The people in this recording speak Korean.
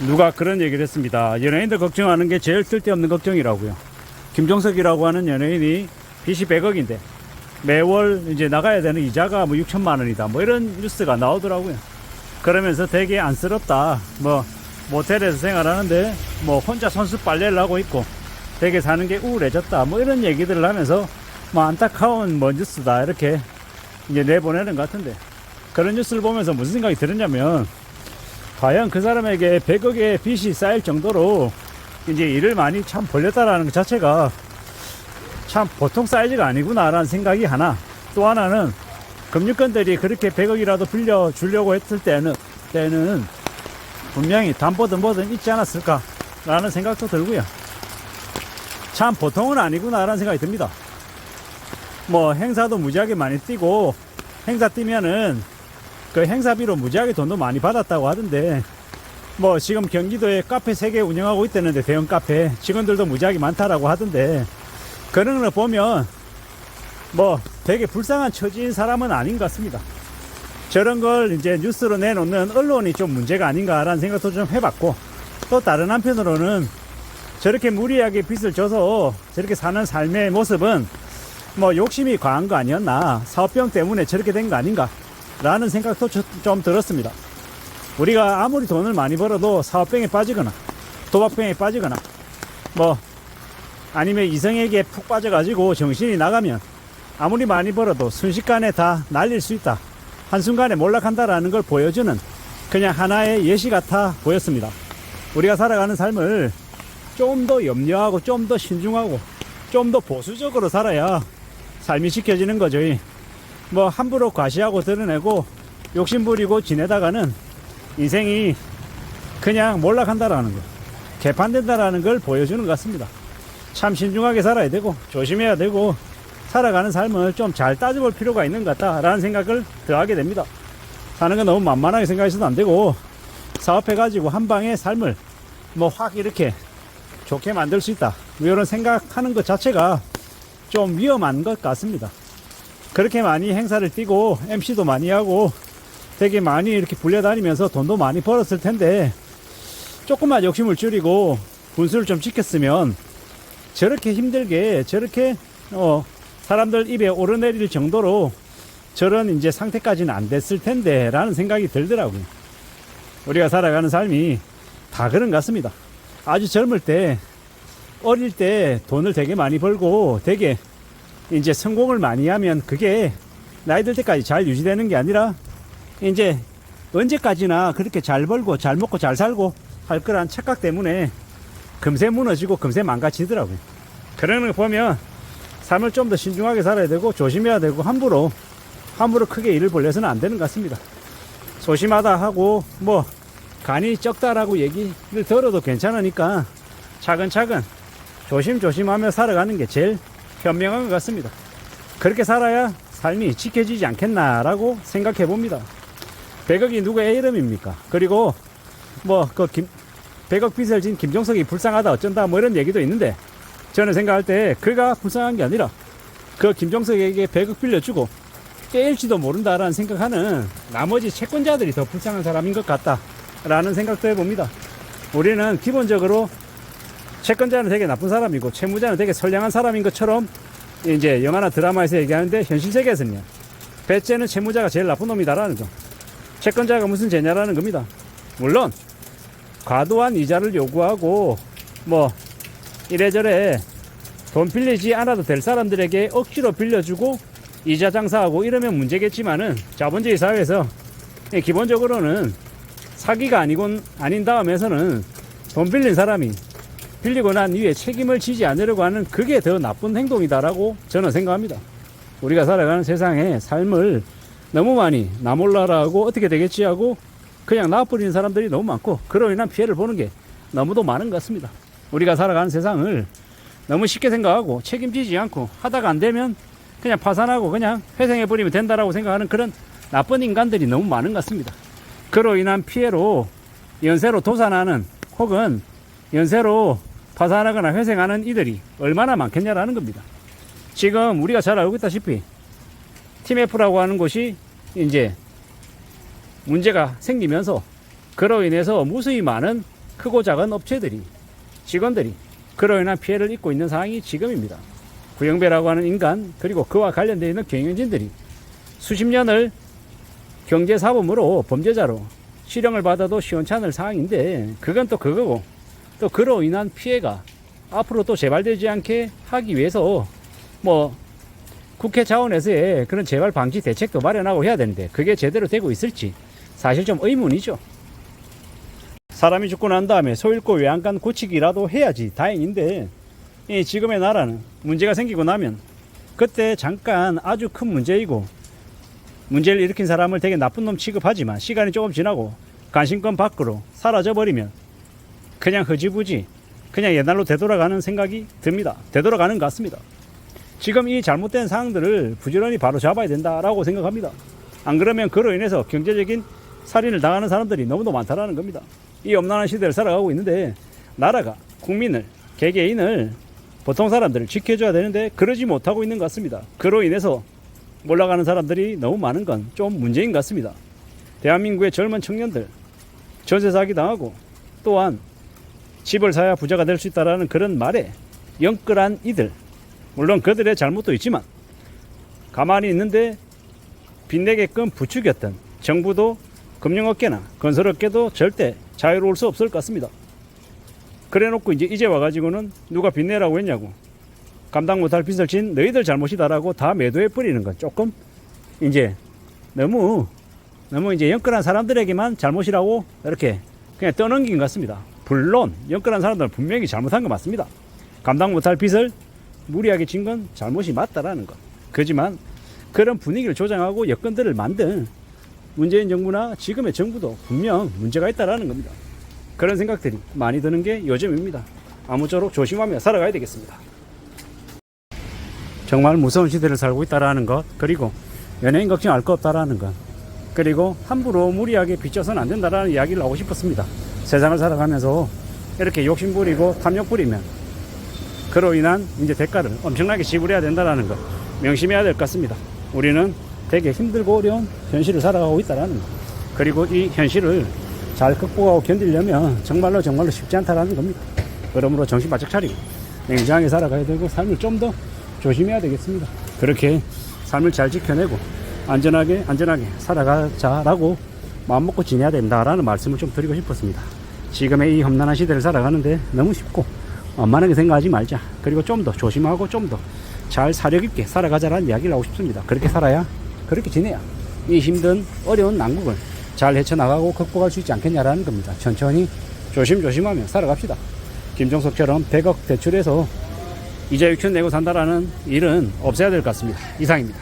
누가 그런 얘기를 했습니다. 연예인들 걱정하는 게 제일 쓸데없는 걱정이라고요. 김종석이라고 하는 연예인이 빚이 100억인데 매월 이제 나가야 되는 이자가 뭐 6천만 원이다. 뭐 이런 뉴스가 나오더라고요. 그러면서 되게 안쓰럽다. 뭐 모텔에서 생활하는데 뭐 혼자 손수 빨래를 하고 있고 되게 사는 게 우울해졌다. 뭐 이런 얘기들을 하면서 뭐 안타까운 뭐 뉴스다 이렇게 이제 내보내는 것 같은데, 그런 뉴스를 보면서 무슨 생각이 들었냐면, 과연 그 사람에게 100억의 빚이 쌓일 정도로 이제 일을 많이 참 벌렸다라는 것 자체가 참 보통 사이즈가 아니구나라는 생각이 하나, 또 하나는 금융권들이 그렇게 100억이라도 빌려주려고 했을 때는 분명히 담보든 뭐든 있지 않았을까라는 생각도 들고요. 참 보통은 아니구나라는 생각이 듭니다. 뭐 행사도 무지하게 많이 뛰고, 행사 뛰면은 그 행사비로 무지하게 돈도 많이 받았다고 하던데, 뭐 지금 경기도에 카페 3개 운영하고 있다는데, 대형 카페 직원들도 무지하게 많다라고 하던데, 그런 걸 보면 뭐 되게 불쌍한 처지인 사람은 아닌 것 같습니다. 저런 걸 이제 뉴스로 내놓는 언론이 좀 문제가 아닌가라는 생각도 좀 해봤고, 또 다른 한편으로는 저렇게 무리하게 빚을 져서 저렇게 사는 삶의 모습은 뭐 욕심이 과한 거 아니었나, 사업병 때문에 저렇게 된 거 아닌가 라는 생각도 좀 들었습니다. 우리가 아무리 돈을 많이 벌어도 사업병에 빠지거나 도박병에 빠지거나 뭐 아니면 이성에게 푹 빠져가지고 정신이 나가면 아무리 많이 벌어도 순식간에 다 날릴 수 있다, 한순간에 몰락한다라는 걸 보여주는 그냥 하나의 예시 같아 보였습니다. 우리가 살아가는 삶을 좀 더 염려하고 좀 더 신중하고 좀 더 보수적으로 살아야 삶이 지켜지는 거죠. 뭐 함부로 과시하고 드러내고 욕심부리고 지내다가는 인생이 그냥 몰락한다라는 거, 개판된다라는 걸 보여주는 것 같습니다. 참 신중하게 살아야 되고 조심해야 되고, 살아가는 삶을 좀 잘 따져볼 필요가 있는 것 같다라는 생각을 더하게 됩니다. 사는 건 너무 만만하게 생각해서도 안 되고, 사업해가지고 한 방에 삶을 뭐 확 이렇게 좋게 만들 수 있다, 이런 생각하는 것 자체가 좀 위험한 것 같습니다. 그렇게 많이 행사를 뛰고 MC도 많이 하고 되게 많이 이렇게 불려다니면서 돈도 많이 벌었을 텐데, 조금만 욕심을 줄이고 분수를 좀 지켰으면 저렇게 힘들게 저렇게 사람들 입에 오르내릴 정도로 저런 이제 상태까지는 안 됐을 텐데 라는 생각이 들더라고요. 우리가 살아가는 삶이 다 그런 것 같습니다. 아주 젊을 때, 어릴 때 돈을 되게 많이 벌고 되게 이제 성공을 많이 하면 그게 나이 들 때까지 잘 유지되는 게 아니라 이제 언제까지나 그렇게 잘 벌고 잘 먹고 잘 살고 할 거란 착각 때문에 금세 무너지고 금세 망가지더라고요. 그런 걸 보면 삶을 좀 더 신중하게 살아야 되고 조심해야 되고, 함부로 크게 일을 벌려서는 안 되는 것 같습니다. 소심하다 하고 뭐 간이 적다라고 얘기를 들어도 괜찮으니까 차근차근 조심조심하며 살아가는 게 제일 현명한 것 같습니다. 그렇게 살아야 삶이 지켜지지 않겠나라고 생각해 봅니다. 100억이 누구의 이름입니까? 그리고 뭐 그 100억 빚을 진 김종석이 불쌍하다 어쩐다 뭐 이런 얘기도 있는데, 저는 생각할 때 그가 불쌍한 게 아니라 그 김종석에게 100억 빌려주고 떼일지도 모른다라는 생각하는 나머지 채권자들이 더 불쌍한 사람인 것 같다라는 생각도 해봅니다. 우리는 기본적으로 채권자는 되게 나쁜 사람이고 채무자는 되게 선량한 사람인 것처럼 이제 영화나 드라마에서 얘기하는데, 현실 세계에서는요, 배째는 채무자가 제일 나쁜 놈이다라는 거, 채권자가 무슨 죄냐라는 겁니다. 물론 과도한 이자를 요구하고 뭐 이래저래 돈 빌리지 않아도 될 사람들에게 억지로 빌려주고 이자 장사하고 이러면 문제겠지만은, 자본주의 사회에서 기본적으로는 사기가 아닌 다음에서는 돈 빌린 사람이 빌리고 난 이후에 책임을 지지 않으려고 하는 그게 더 나쁜 행동이다라고 저는 생각합니다. 우리가 살아가는 세상에 삶을 너무 많이 나 몰라라 하고 어떻게 되겠지 하고 그냥 놔버리는 사람들이 너무 많고, 그로 인한 피해를 보는 게 너무도 많은 것 같습니다. 우리가 살아가는 세상을 너무 쉽게 생각하고 책임지지 않고 하다가 안 되면 그냥 파산하고 그냥 회생해버리면 된다라고 생각하는 그런 나쁜 인간들이 너무 많은 것 같습니다. 그로 인한 피해로 연쇄로 도산하는, 혹은 연쇄로 파산하거나 회생하는 이들이 얼마나 많겠냐라는 겁니다. 지금 우리가 잘 알고 있다시피 TMF라고 하는 곳이 이제 문제가 생기면서 그로 인해서 무수히 많은 크고 작은 업체들이, 직원들이 그로 인한 피해를 입고 있는 상황이 지금입니다. 구영배라고 하는 인간, 그리고 그와 관련되어 있는 경영진들이 수십 년을 경제사범으로 범죄자로 실형을 받아도 시원찮을 상황인데, 그건 또 그거고, 또 그로 인한 피해가 앞으로 또 재발되지 않게 하기 위해서 뭐 국회 차원에서의 그런 재발 방지 대책도 마련하고 해야 되는데, 그게 제대로 되고 있을지 사실 좀 의문이죠. 사람이 죽고 난 다음에 소잃고 외양간 고치기라도 해야지 다행인데, 이 지금의 나라는 문제가 생기고 나면 그때 잠깐 아주 큰 문제이고 문제를 일으킨 사람을 되게 나쁜 놈 취급하지만, 시간이 조금 지나고 관심권 밖으로 사라져버리면 그냥 흐지부지 그냥 옛날로 되돌아가는 생각이 듭니다. 되돌아가는 것 같습니다. 지금 이 잘못된 상황들을 부지런히 바로 잡아야 된다라고 생각합니다. 안 그러면 그로 인해서 경제적인 살인을 당하는 사람들이 너무도 많다라는 겁니다. 이 엄난한 시대를 살아가고 있는데, 나라가 국민을, 개개인을, 보통 사람들을 지켜줘야 되는데 그러지 못하고 있는 것 같습니다. 그로 인해서 몰락가는 사람들이 너무 많은 건 좀 문제인 것 같습니다. 대한민국의 젊은 청년들 전세 사기 당하고, 또한 집을 사야 부자가 될 수 있다라는 그런 말에 영끌한 이들, 물론 그들의 잘못도 있지만 가만히 있는데 빚내게끔 부추겼던 정부도, 금융업계나 건설업계도 절대 자유로울 수 없을 것 같습니다. 그래놓고 이제 와가지고는 누가 빚내라고 했냐고, 감당 못할 빚을 진 너희들 잘못이다라고 다 매도해 버리는 건 조금 이제 너무 이제 영끌한 사람들에게만 잘못이라고 이렇게 그냥 떠넘긴 것 같습니다. 물론 영끌한 사람들은 분명히 잘못한 거 맞습니다. 감당 못할 빚을 무리하게 진 건 잘못이 맞다라는 것. 그렇지만 그런 분위기를 조장하고 여건들을 만든 문재인 정부나 지금의 정부도 분명 문제가 있다라는 겁니다. 그런 생각들이 많이 드는 게 요즘입니다. 아무쪼록 조심하며 살아가야 되겠습니다. 정말 무서운 시대를 살고 있다라는 것, 그리고 연예인 걱정할 거 없다라는 것, 그리고 함부로 무리하게 빚져서는 안 된다라는 이야기를 하고 싶었습니다. 세상을 살아가면서 이렇게 욕심 부리고 탐욕 부리면 그로 인한 이제 대가를 엄청나게 지불해야 된다라는 것 명심해야 될 것 같습니다. 우리는 되게 힘들고 어려운 현실을 살아가고 있다라는 것, 그리고 이 현실을 잘 극복하고 견디려면 정말로 쉽지 않다라는 겁니다. 그러므로 정신 바짝 차리고 냉정하게 살아가야 되고, 삶을 좀 더 조심해야 되겠습니다. 그렇게 삶을 잘 지켜내고 안전하게 살아가자라고 마음먹고 지내야 된다라는 말씀을 좀 드리고 싶었습니다. 지금의 이 험난한 시대를 살아가는데 너무 쉽고 만만하게 생각하지 말자. 그리고 좀 더 조심하고 좀 더 잘 사력 있게 살아가자라는 이야기를 하고 싶습니다. 그렇게 살아야, 그렇게 지내야 이 힘든 어려운 난국을 잘 헤쳐나가고 극복할 수 있지 않겠냐라는 겁니다. 천천히 조심하며 살아갑시다. 김종석처럼 100억 대출해서 이자 6천 내고 산다라는 일은 없애야 될 것 같습니다. 이상입니다.